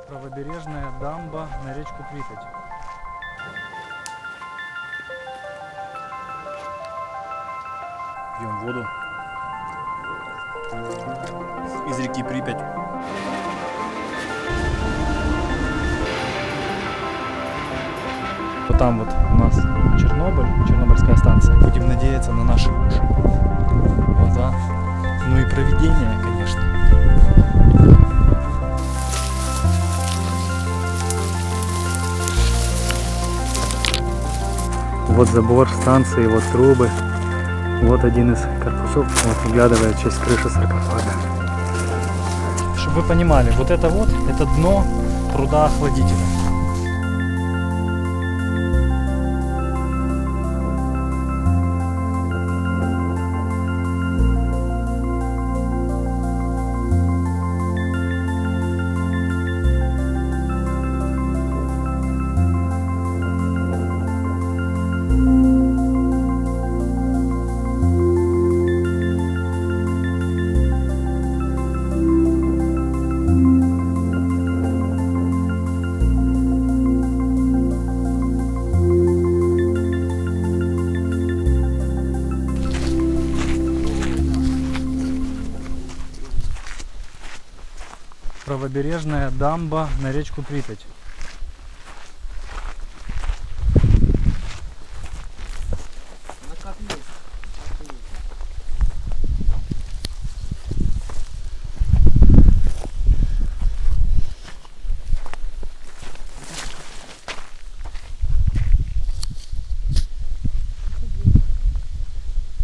Правобережная дамба на речку Припять. Пьем воду из реки Припять. Вот там вот у нас Чернобыль, Чернобыльская станция. Будем надеяться на наши уши. Вот, да. Ну и проведение, конечно. Вот забор станции, вот трубы. Вот один из корпусов, вот выглядывает часть крыши саркофага. Чтобы вы понимали, вот это дно пруда охладителя. Правобережная дамба на речку Припять.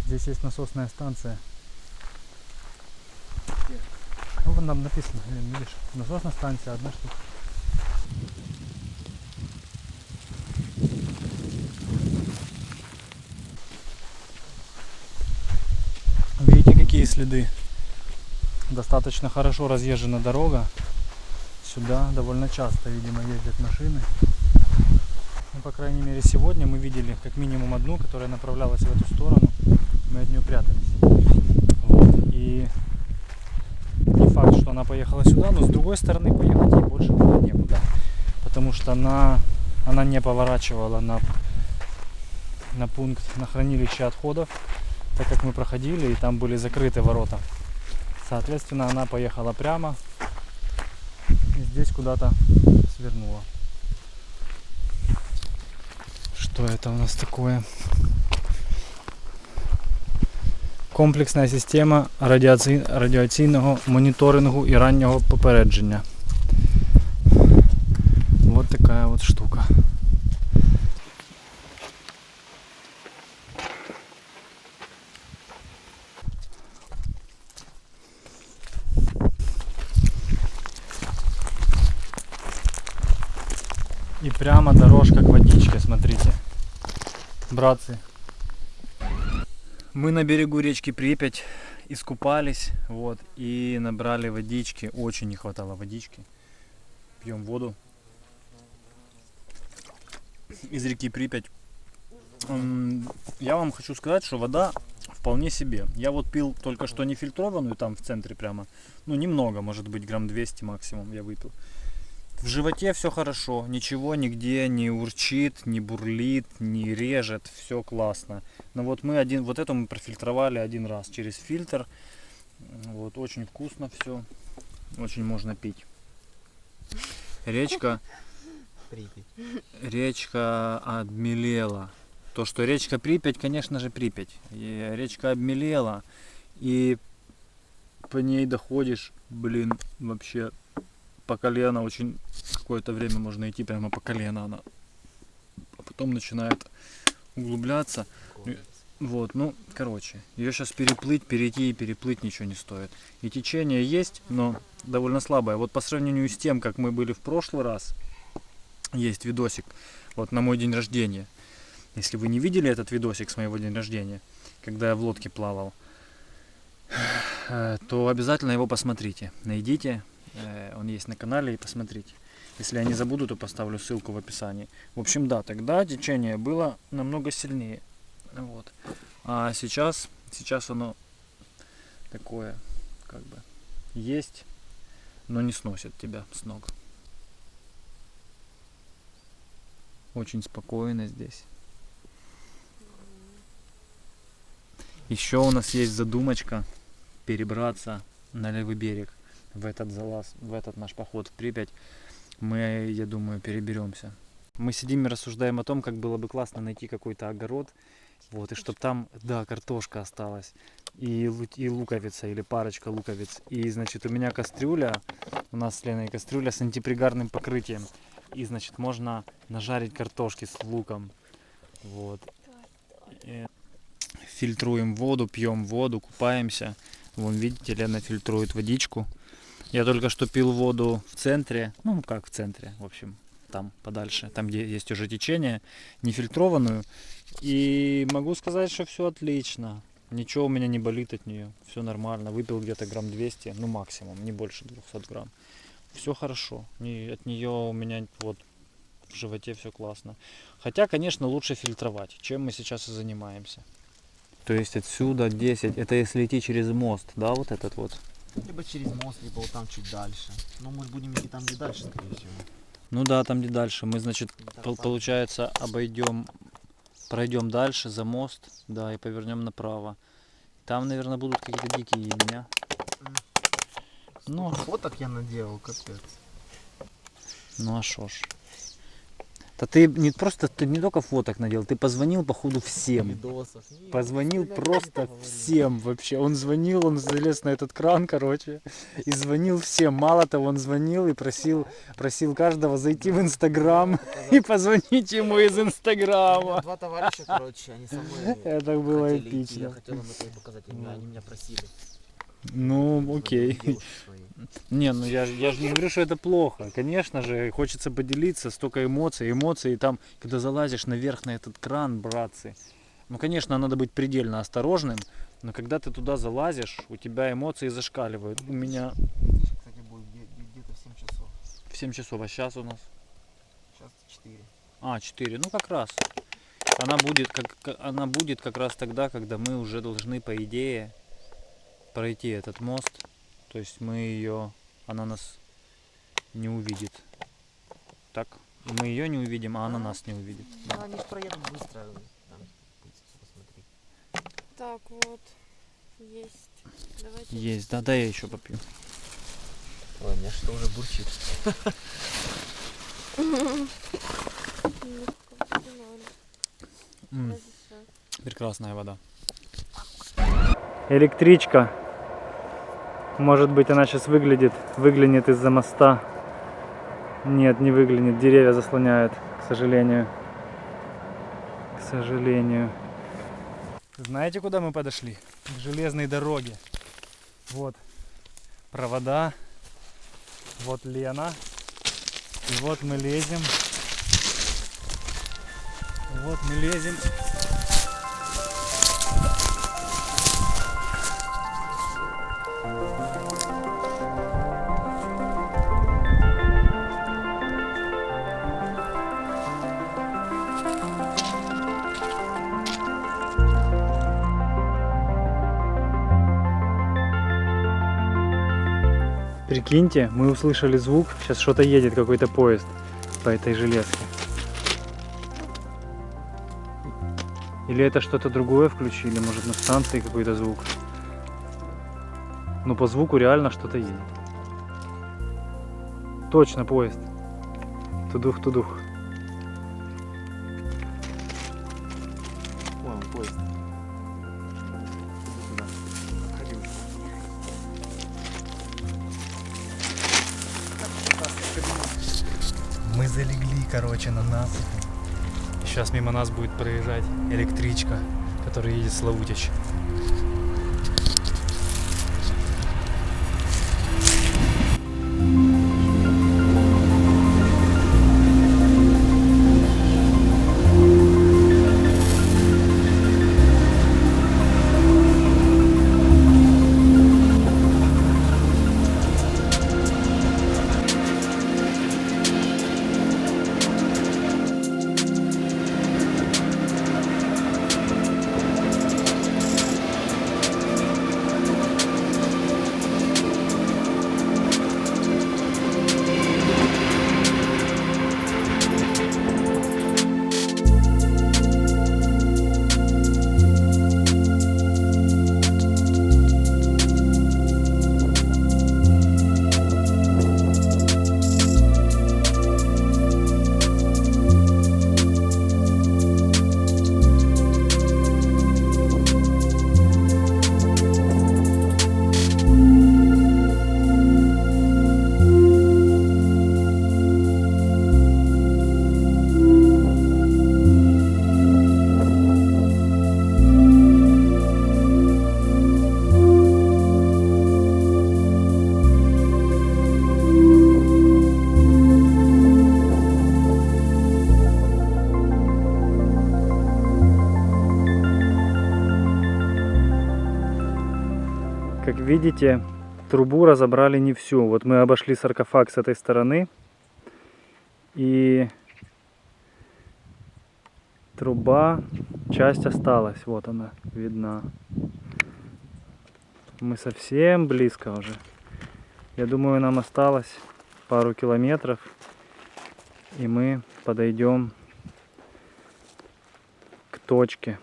Здесь есть насосная станция. Ну, вон нам написано, видишь, насосная станция, одна штука. Видите, какие следы? Достаточно хорошо разъезжена дорога. Сюда довольно часто, видимо, ездят машины. Ну, по крайней мере, сегодня мы видели как минимум одну, которая направлялась в эту сторону. Мы от нее прятались. Вот. И не факт, что она поехала сюда, но с другой стороны поехать ей больше было некуда. Потому что она не поворачивала на пункт, на хранилище отходов, так как мы проходили и там были закрыты ворота. Соответственно, она поехала прямо и здесь куда-то свернула. Что это у нас такое? Комплексна система радіаційного моніторингу і раннього попередження. Вот такая вот штука. И прямо дорожка к водичке, смотрите. Братцы. Мы на берегу речки Припять искупались, вот, и набрали водички. Очень не хватало водички. Пьем воду из реки Припять. Я вам хочу сказать, что вода вполне себе. Я вот пил только что нефильтрованную там в центре прямо. Ну, немного, может быть, грамм 200 максимум я выпил. В животе все хорошо, ничего нигде не урчит, не бурлит, не режет, все классно. Но вот вот эту мы профильтровали один раз через фильтр. Вот, очень вкусно все, очень можно пить. Речка обмелела. То, что речка Припять, конечно же Припять. И речка обмелела, и по ней доходишь, блин, вообще по колено, очень какое-то время можно идти прямо по колено она, а потом начинает углубляться. Вот, ну, короче, ее сейчас перейти и переплыть ничего не стоит. И течение есть, но довольно слабое. Вот по сравнению с тем, как мы были в прошлый раз, есть видосик, вот на мой день рождения. Если вы не видели этот видосик с моего дня рождения, когда я в лодке плавал, то обязательно его посмотрите. Найдите. Он есть на канале, и посмотрите. Если я не забуду, то поставлю ссылку в описании. В общем, да, тогда течение было намного сильнее. Вот. А сейчас оно такое, как бы, есть, но не сносит тебя с ног. Очень спокойно здесь. Еще у нас есть задумочка перебраться на левый берег в этот залаз, в этот наш поход в Припять. Мы, я думаю, переберемся. Мы сидим и рассуждаем о том, как было бы классно найти какой-то огород, вот, и чтобы там, да, картошка осталась, и луковица, или парочка луковиц. И, значит, у меня кастрюля, у нас с Леной кастрюля с антипригарным покрытием. И, значит, можно нажарить картошки с луком. Вот. И фильтруем воду, пьем воду, купаемся. Вон, видите, Лена фильтрует водичку. Я только что пил воду в центре, ну как в центре, в общем, там подальше, там где есть уже течение, нефильтрованную. И могу сказать, что все отлично. Ничего у меня не болит от нее, все нормально. Выпил где-то грамм 200, ну максимум, не больше 200 грамм. Все хорошо, от нее у меня вот в животе все классно. Хотя, конечно, лучше фильтровать, чем мы сейчас и занимаемся. То есть отсюда 10, это если идти через мост, да, вот этот вот? Либо через мост, либо вот там чуть дальше. Но мы будем идти там, где дальше, скорее всего. Ну да, там где дальше. Мы, значит, получается, пройдем дальше за мост, да, и повернем направо. Там, наверное, будут какие-то дикие ебеня. Ну, фоток я наделал, капец. Ну а шо ж. Да ты не просто, ты не только фоток надел, ты позвонил походу всем. Видосов. Позвонил просто всем вообще. Он звонил, он залез на этот кран, короче, и звонил всем. Мало того, он звонил и просил каждого зайти в Инстаграм и позвонить ему из Инстаграма. Два товарища, короче, они со мной. Это было хотели идти, эпично. я хотел им это показать, они меня просили. Ну, окей. Девушки свои. Не, ну я же не говорю, что это плохо. Конечно же, хочется поделиться, столько эмоций. И там, когда залазишь наверх на этот кран, братцы, ну, конечно, надо быть предельно осторожным, но когда ты туда залазишь, у тебя эмоции зашкаливают. У меня... Кстати, будет где-то в 7 часов. В 7 часов, а сейчас у нас? Сейчас 4. А, 4, ну как раз. Она будет как раз тогда, когда мы уже должны, по идее, пройти этот мост. То есть она нас не увидит. Так, мы ее не увидим, а она нас не увидит. Да, они же проедут быстро. Там, посмотри. Так, вот. Есть. Давайте. Есть, да, дай я еще попью. Ой, у меня что уже бурчит. Прекрасная вода. Электричка. Может быть, она сейчас выглянет из-за моста. Нет, не выглянет. Деревья заслоняют, к сожалению. К сожалению. Знаете, куда мы подошли? К железной дороге. Вот провода. Вот Лена. И вот мы лезем. Вот мы лезем. Прикиньте, мы услышали звук, сейчас что-то едет, какой-то поезд по этой железке. Или это что-то другое включили, может на станции какой-то звук. Но по звуку реально что-то едет. Точно поезд. Тудух-тудух. Ой, он поезд. Сюда. Ходи уже. Мы залегли, короче, на насыпи. Сейчас мимо нас будет проезжать электричка, которая едет с Славутич. видите, трубу разобрали не всю. Вот мы обошли саркофаг с этой стороны. И труба, часть осталась. Вот она, видна. Мы совсем близко уже. Я думаю, нам осталось пару километров. И мы подойдем к точке.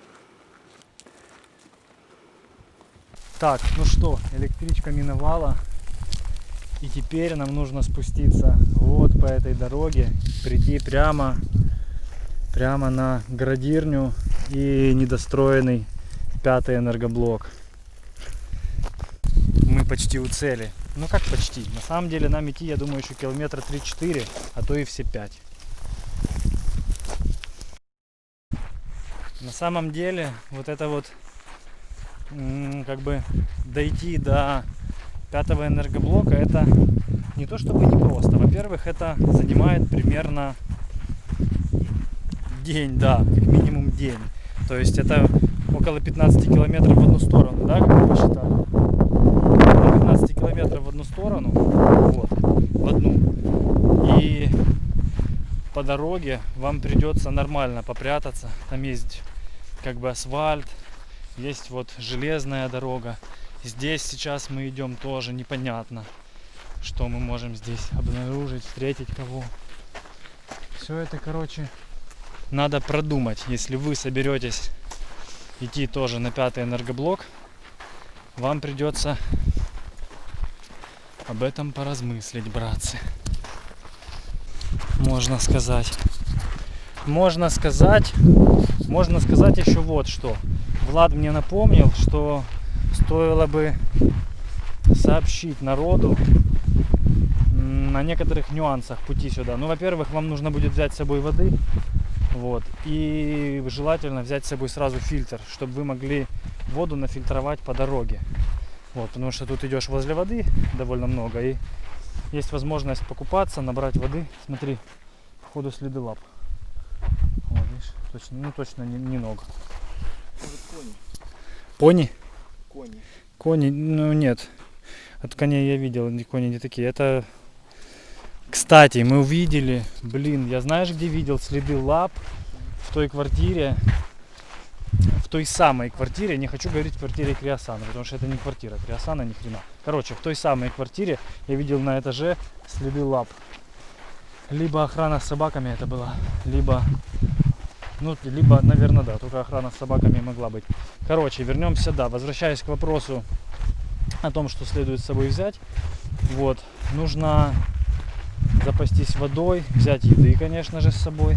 Так, ну что, электричка миновала. И теперь нам нужно спуститься вот по этой дороге, прийти прямо на градирню и недостроенный 5-й энергоблок. Мы почти у цели. Ну как почти? На самом деле нам идти, я думаю, еще километра 3-4, а то и все 5. На самом деле, вот это вот, как бы дойти до 5-го энергоблока, это не то чтобы непросто. Во-первых, это занимает примерно день, да, как минимум день. То есть это около 15 километров в одну сторону, да, как вы посчитали? Около 15 километров в одну сторону, вот, в одну. И по дороге вам придется нормально попрятаться. Там есть как бы асфальт, есть вот железная дорога. Здесь сейчас мы идем тоже непонятно, что мы можем здесь обнаружить, встретить кого. Все это, короче, надо продумать. Если вы соберетесь идти тоже на 5-й энергоблок, вам придется об этом поразмыслить, братцы. Можно сказать еще вот что. Влад мне напомнил, что стоило бы сообщить народу на некоторых нюансах пути сюда. Ну, во-первых, вам нужно будет взять с собой воды. Вот. И желательно взять с собой сразу фильтр, чтобы вы могли воду нафильтровать по дороге. Вот, потому что тут идешь возле воды довольно много. И есть возможность покупаться, набрать воды. Смотри, походу следы лап. Вот, видишь, точно не ног. Может, кони? Пони? Кони. Кони, ну нет. От коней я видел, кони не такие. Это, кстати, мы увидели, я знаешь, где видел следы лап? В той квартире, в той самой квартире, не хочу говорить в квартире Криосана, потому что это не квартира Криосана, ни хрена. Короче, в той самой квартире я видел на этаже следы лап. Либо охрана с собаками это была, либо, наверное, да, только охрана с собаками могла быть. Короче, вернемся, да, возвращаясь к вопросу о том, что следует с собой взять. Вот, нужно запастись водой, взять еды, конечно же, с собой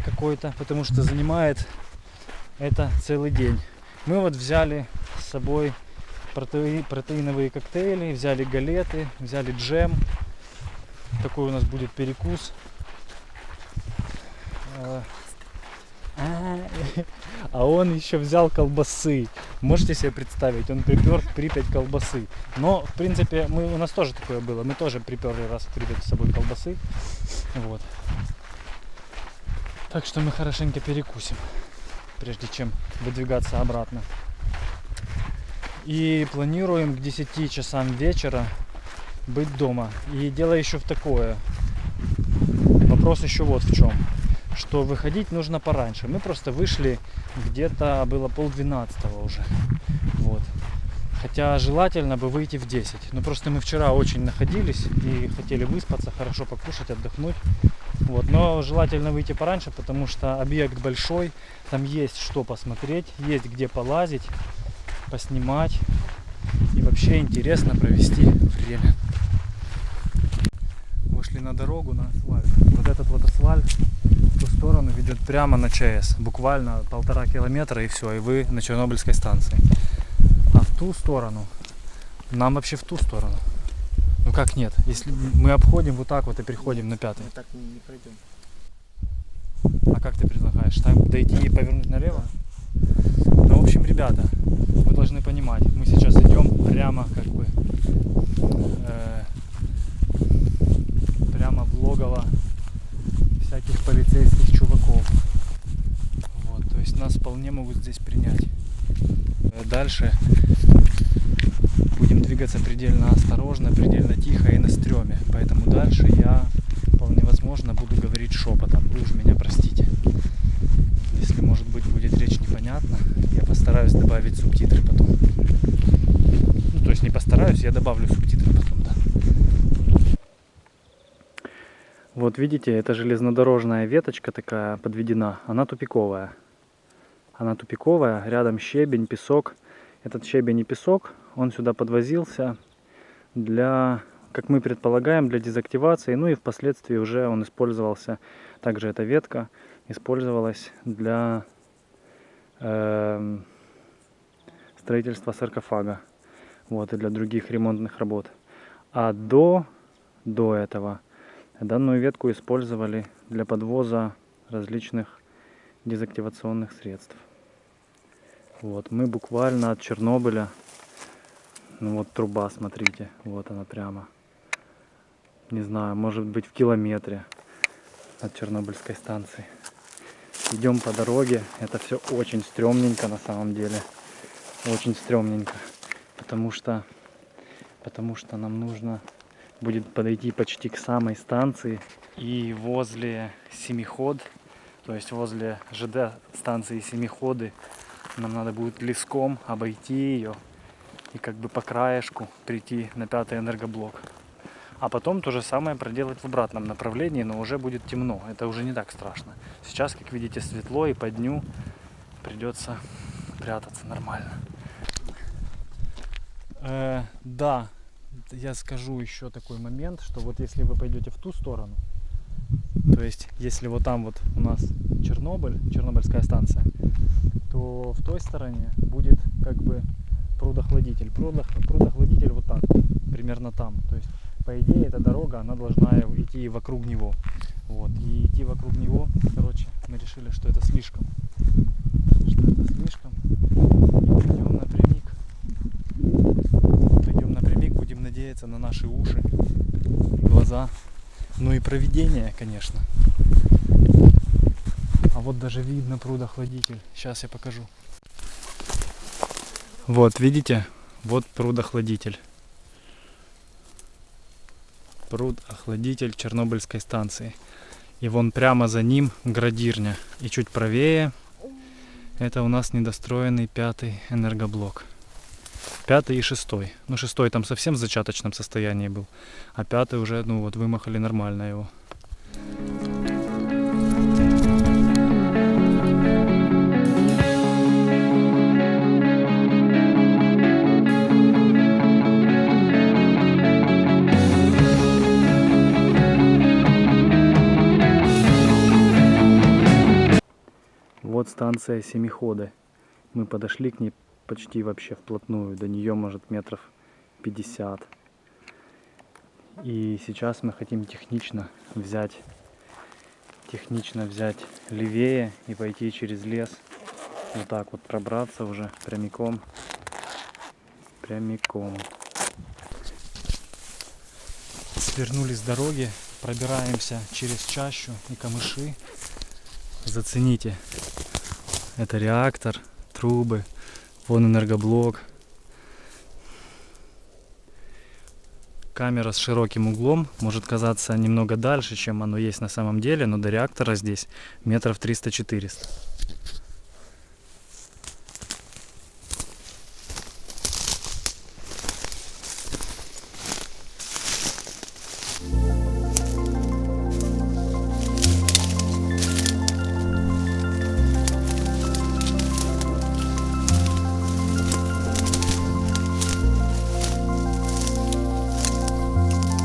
какой-то, потому что занимает это целый день. Мы вот взяли с собой протеиновые коктейли, взяли галеты, взяли джем. Такой у нас будет перекус. А он еще взял колбасы. Можете себе представить, он припер в Припять колбасы. Но, в принципе, у нас тоже такое было. Мы тоже приперли раз в Припять с собой колбасы. Вот. Так что мы хорошенько перекусим, прежде чем выдвигаться обратно. И планируем к 10 часам вечера быть дома. И дело еще в такое. Вопрос еще вот в чем. Что выходить нужно пораньше. Мы просто вышли где-то было 11:30 уже. Вот. Хотя желательно бы выйти в 10. Но просто мы вчера очень находились и хотели выспаться, хорошо покушать, отдохнуть. Вот. Но желательно выйти пораньше, потому что объект большой. Там есть что посмотреть, есть где полазить, поснимать. И вообще интересно провести время. Вышли на дорогу, на асфальт. Вот этот вот асфальт в ту сторону ведет прямо на ЧАЭС. Буквально 1,5 километра и все, и вы на Чернобыльской станции. А в ту сторону, нам вообще в ту сторону. Ну как нет? Если мы обходим вот так вот и переходим на 5-й. Мы так не пройдем. А как ты предлагаешь? Там дойти и повернуть налево? Ну, в общем, ребята, вы должны понимать, мы сейчас идем прямо как бы прямо в логово всяких полицейских чуваков. Вот, то есть нас вполне могут здесь принять. Дальше будем двигаться. двигаться предельно осторожно, предельно тихо и на стреме. Поэтому дальше я вполне возможно буду говорить шепотом. Вы уж меня простите. Если, может быть, будет речь непонятна, я постараюсь добавить субтитры потом. Ну, то есть не постараюсь, я добавлю субтитры потом, да. Вот видите, эта железнодорожная веточка такая подведена, она тупиковая. Она тупиковая, рядом щебень, песок. Этот щебень и песок, он сюда подвозился для, как мы предполагаем, для дезактивации. Ну и впоследствии уже он использовался, также эта ветка использовалась для строительства саркофага. Вот, и для других ремонтных работ. А до этого данную ветку использовали для подвоза различных дезактивационных средств. Вот, мы буквально от Чернобыля, ну вот труба, смотрите, вот она прямо, не знаю, может быть в километре от Чернобыльской станции. Идем по дороге, это все очень стрёмненько на самом деле, очень стрёмненько, потому что нам нужно будет подойти почти к самой станции, и возле Семиход, то есть возле ЖД станции Семиходы, нам надо будет леском обойти ее и как бы по краешку прийти на 5-й энергоблок. А потом то же самое проделать в обратном направлении, но уже будет темно. Это уже не так страшно. Сейчас, как видите, светло, и по дню придется прятаться нормально. Да, я скажу еще такой момент, что вот если вы пойдете в ту сторону, то есть если вот там вот у нас Чернобыль, Чернобыльская станция, то в той стороне будет как бы прудоохладитель. Прудоохладитель вот так, примерно там. То есть, по идее, эта дорога, она должна идти вокруг него. Вот. И идти вокруг него, короче, мы решили, что это слишком. И пойдем напрямик. Будем надеяться на наши уши, глаза. Ну и провидение, конечно. А вот даже видно прудоохладитель. Сейчас я покажу. Вот, видите? Вот прудоохладитель. Прудоохладитель Чернобыльской станции. И вон прямо за ним градирня. И чуть правее это у нас недостроенный 5-й энергоблок. 5-й и 6-й. Ну 6-й там совсем в зачаточном состоянии был. А 5-й уже, ну вот, вымахали нормально его. Вот станция Семиходы. Мы подошли к ней почти вообще вплотную. До нее может метров 50. И сейчас мы хотим технично взять левее и пойти через лес. Вот так вот пробраться уже прямиком. Свернули с дороги, пробираемся через чащу и камыши. Зацените. Это реактор, трубы, вон энергоблок. Камера с широким углом может казаться немного дальше, чем оно есть на самом деле, но до реактора здесь метров 300-400.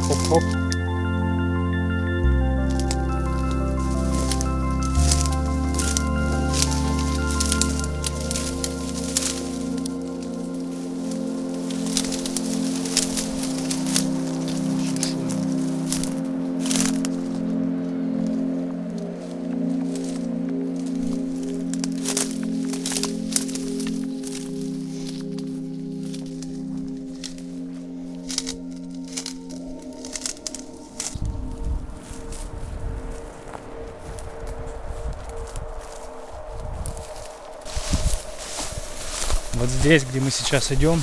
Хоп-хоп. Вот здесь, где мы сейчас идем,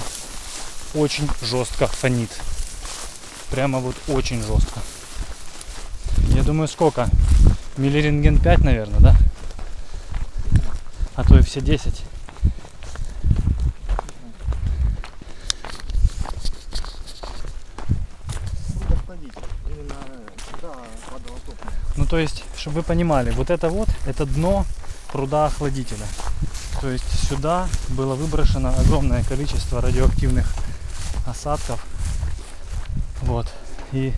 очень жестко фонит. Прямо вот очень жестко. Я думаю, сколько? Миллирентген 5, наверное, да? А то и все 10. Трудно входить. Именно сюда падало топливо. Ну то есть, чтобы вы понимали, вот это дно пруда охладителя. То есть сюда было выброшено огромное количество радиоактивных осадков. Вот. И,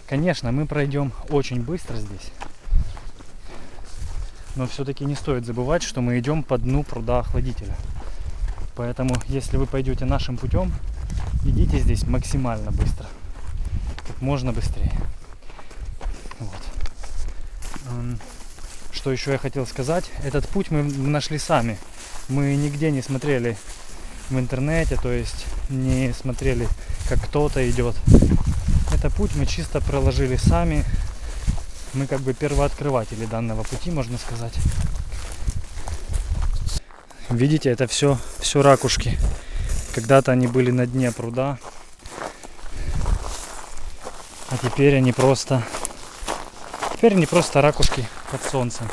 конечно, мы пройдем очень быстро здесь. Но все-таки не стоит забывать, что мы идем по дну пруда охладителя. Поэтому, если вы пойдете нашим путем, идите здесь максимально быстро. Как можно быстрее. Вот. Что еще я хотел сказать? Этот путь мы нашли сами. Мы нигде не смотрели в интернете, то есть не смотрели, как кто-то идет. Это путь мы чисто проложили сами. Мы как бы первооткрыватели данного пути, можно сказать. Видите, это все ракушки. Когда-то они были на дне пруда, а теперь они просто ракушки под солнцем.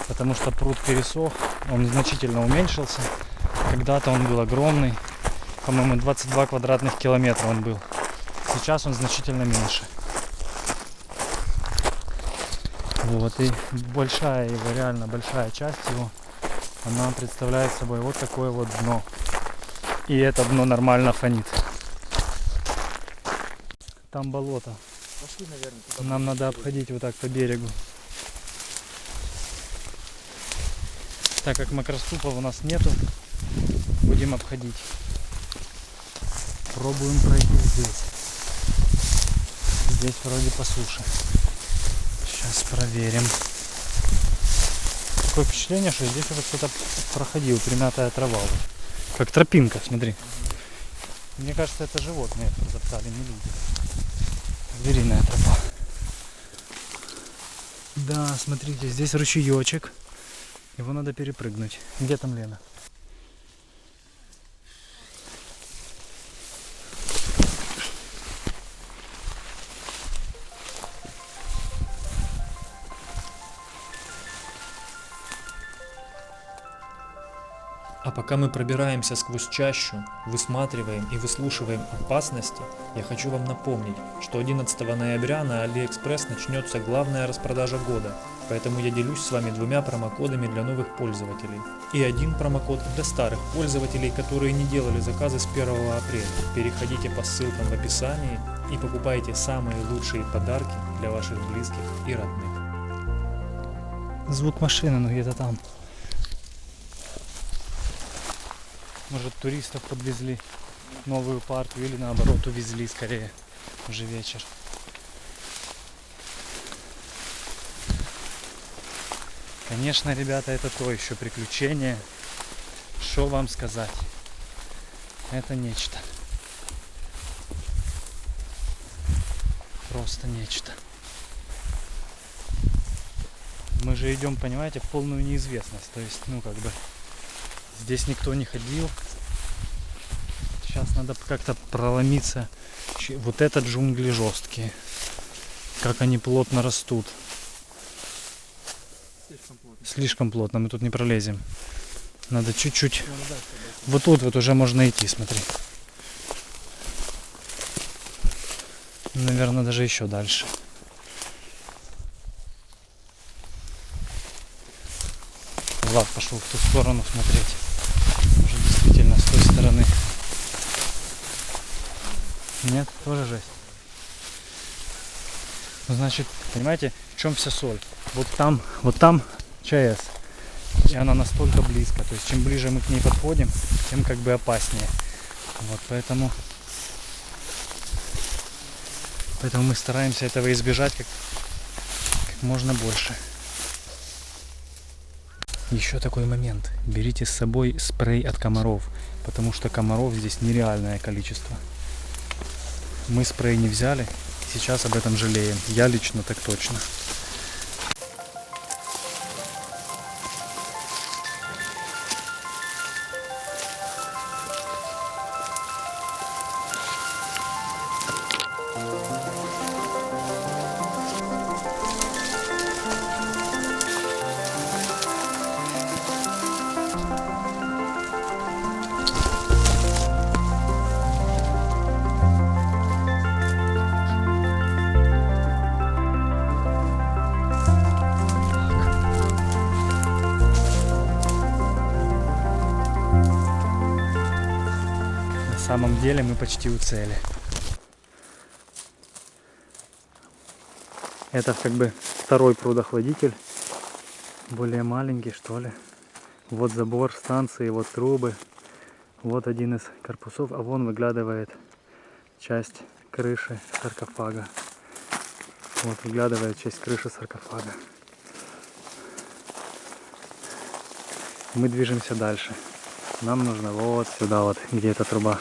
Потому что пруд пересох, он значительно уменьшился. Когда-то он был огромный, по-моему, 22 квадратных километра он был. Сейчас он значительно меньше. Вот, и большая его, реально большая часть его, она представляет собой вот такое вот дно. И это дно нормально фонит. Там болото. Пошли, наверное, туда. Нам надо обходить вот так по берегу. Так как макроступов у нас нету, будем обходить. Пробуем пройти здесь. Здесь вроде по суше. Сейчас проверим. Такое впечатление, что здесь уже кто-то проходил, примятая трава. Вот. Как тропинка, смотри. Мне кажется, это животные затоптали, не люди. Звериная тропа. Да, смотрите, здесь ручеечек. Его надо перепрыгнуть. Где там Лена? А пока мы пробираемся сквозь чащу, высматриваем и выслушиваем опасности, я хочу вам напомнить, что 11 ноября на AliExpress начнется главная распродажа года, поэтому я делюсь с вами 2 промокодами для новых пользователей. И 1 промокод для старых пользователей, которые не делали заказы с 1 апреля. Переходите по ссылкам в описании и покупайте самые лучшие подарки для ваших близких и родных. Звук машины, ну где-то там. Может, туристов подвезли новую партию или наоборот увезли скорее. Уже вечер. Конечно, ребята, это то еще приключение. Что вам сказать? Это нечто. Просто нечто. Мы же идем, понимаете, в полную неизвестность. То есть, ну как бы, здесь никто не ходил. Сейчас надо как-то проломиться. Вот это джунгли жесткие. Как они плотно растут. Слишком плотно, мы тут не пролезем. Надо чуть-чуть. Вот тут вот уже можно идти, смотри. Наверное, даже еще дальше. Влад пошел в ту сторону смотреть. Может, действительно с той стороны. Нет, тоже жесть. Ну, значит, понимаете, в чем вся соль? Вот там ЧАЭС. И она настолько близко. То есть, чем ближе мы к ней подходим, тем как бы опаснее. Вот, поэтому мы стараемся этого избежать как можно больше. Еще такой момент. Берите с собой спрей от комаров, потому что комаров здесь нереальное количество. Мы спрей не взяли, сейчас об этом жалеем. Я лично так точно. самом деле мы почти у цели. Это как бы второй прудоохладитель, более маленький, что ли. Вот забор станции, вот трубы, вот один из корпусов, а вон выглядывает часть крыши саркофага. Вот выглядывает часть крыши саркофага. Мы движемся дальше. Нам нужно вот сюда вот, где эта труба.